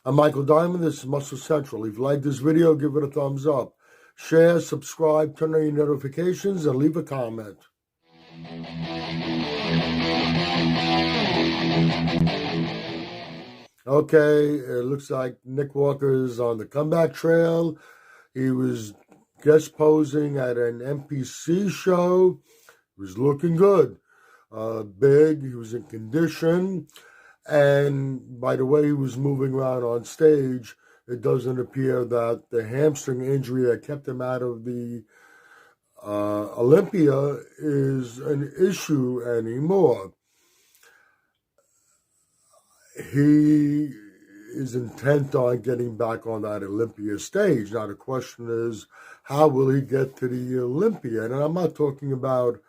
I'm Michael Diamond. This is Muscle Central. If you like this video, give it a thumbs up. Share, subscribe, turn on your notifications, and leave a comment. Okay, it looks like Nick Walker's on the comeback trail. He was guest posing at an NPC show. He was looking good. Big, he was in condition. And by the way he was moving around on stage, it doesn't appear that the hamstring injury that kept him out of the Olympia is an issue anymore. He is intent on getting back on that Olympia stage. Now the question is, how will he get to the Olympia? And I'm not talking about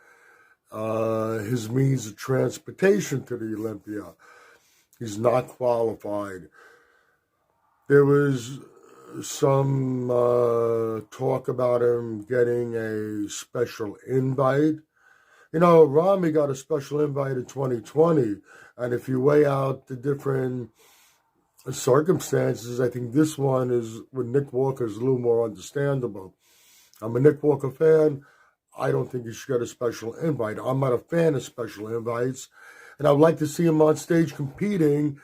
his means of transportation to the Olympia. He's not qualified. There was some talk about him getting a special invite. You know, Rami got a special invite in 2020, and if you weigh out the different circumstances, I think this one is, with Nick Walker, is a little more understandable. I'm a Nick Walker fan. I don't think he should get a special invite. I'm not a fan of special invites. And I would like to see him on stage competing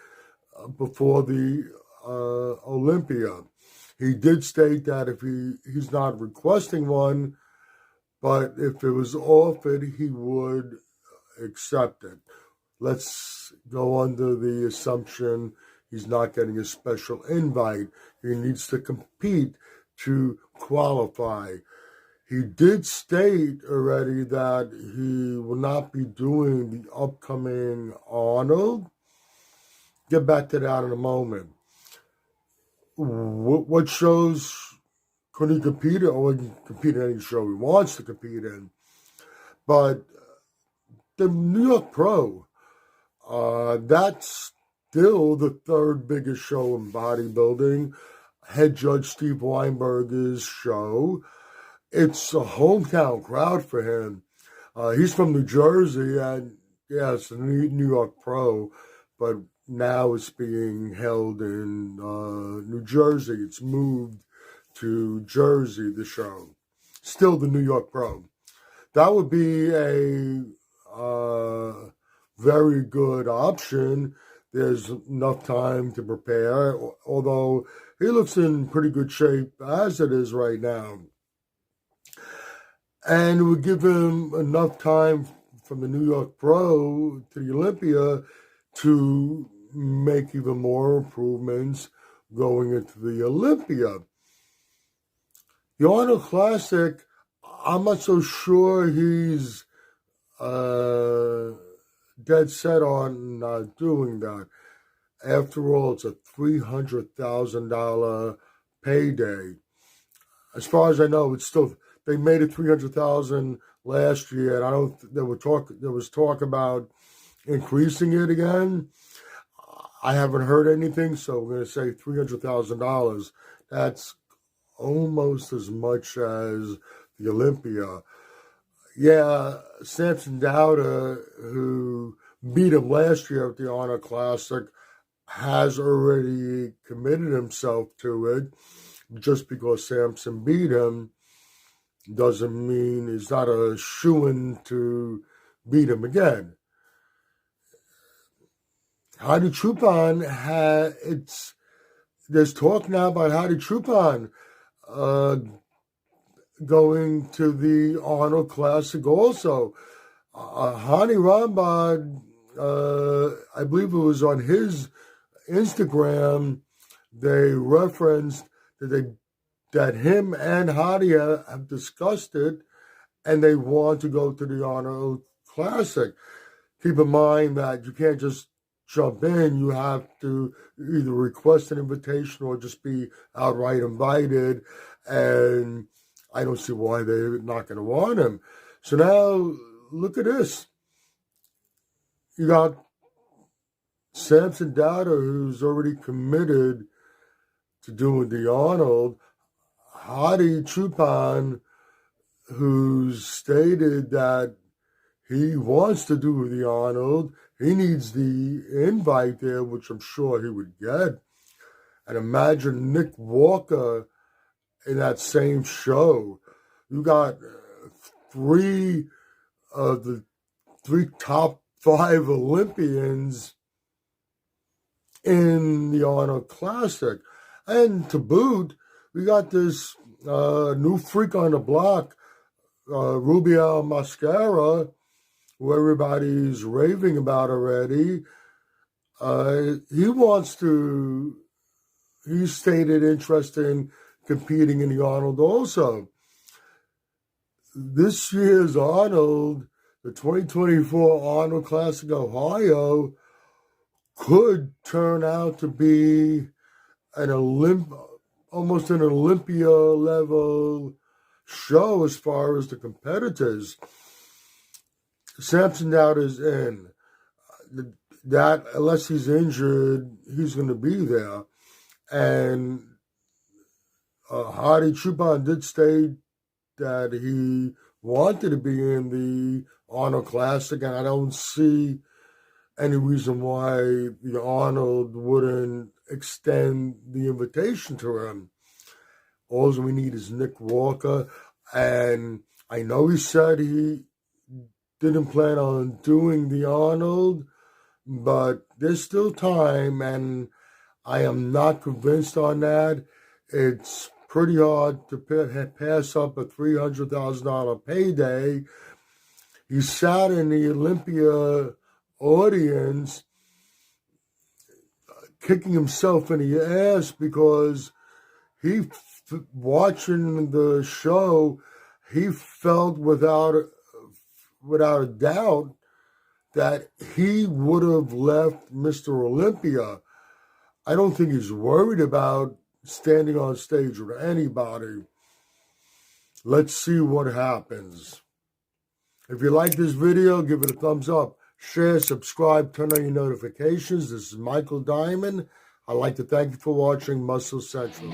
before the Olympia. He did state that if he's not requesting one, but if it was offered, he would accept it. Let's go under the assumption he's not getting a special invite. He needs to compete to qualify. He did state already that he will not be doing the upcoming Arnold. Get back to that in a moment. What shows could he compete in? Or he can compete in any show he wants to compete in. But the New York Pro, that's still the third biggest show in bodybuilding. Head judge Steve Weinberger's show. It's a hometown crowd for him. He's from New Jersey, and yeah, it's a New York Pro, but now it's being held in New Jersey. It's moved to Jersey, the show. Still the New York Pro. That would be a very good option. There's enough time to prepare, although he looks in pretty good shape as it is right now. And it would give him enough time from the New York Pro to the Olympia to make even more improvements going into the Olympia. The Arnold Classic, I'm not so sure he's dead set on not doing that. After all, it's a $300,000 payday. As far as I know, it's still... They made it $300,000 last year, and there was talk about increasing it again. I haven't heard anything, so we're going to say $300,000. That's almost as much as the Olympia. Yeah, Samson Dauda, who beat him last year at the Arnold Classic, has already committed himself to it. Just because Samson beat him doesn't mean he's not a shoo-in to beat him again. Hadi Choopan, there's talk now about Hadi Choopan going to the Arnold Classic also. Hani Rambad, I believe it was on his Instagram, they referenced that him and Hadi have discussed it, and they want to go to the Arnold Classic. Keep in mind that you can't just jump in. You have to either request an invitation or just be outright invited, and I don't see why they're not going to want him. So now, look at this. You got Samson Dauda, who's already committed to doing the Arnold. Hadi Choopan, who's stated that he wants to do the Arnold. He needs the invite there, which I'm sure he would get. And imagine Nick Walker in that same show. You got three of the top 5 Olympians in the Arnold Classic. And to boot, we got this new freak on the block, Rubiel Mosquera, who everybody's raving about already. He stated interest in competing in the Arnold also. This year's Arnold, the 2024 Arnold Classic Ohio, could turn out to be almost an Olympia level show as far as the competitors. Samson Dauda is in. That, unless he's injured, he's going to be there. And Hadi Choopan did state that he wanted to be in the Arnold Classic, and I don't see any reason why the Arnold wouldn't extend the invitation to him. All we need is Nick Walker, and I know he said he didn't plan on doing the Arnold, but there's still time, and I am not convinced on that. It's pretty hard to pass up a $300,000 payday. He sat in the Olympia audience kicking himself in the ass because watching the show, he felt without a doubt that he would have left Mr. Olympia. I don't think he's worried about standing on stage with anybody. Let's see what happens. If you like this video, give it a thumbs up. Share, subscribe, turn on your notifications. This is Michael Diamond. I'd like to thank you for watching Muscle Central.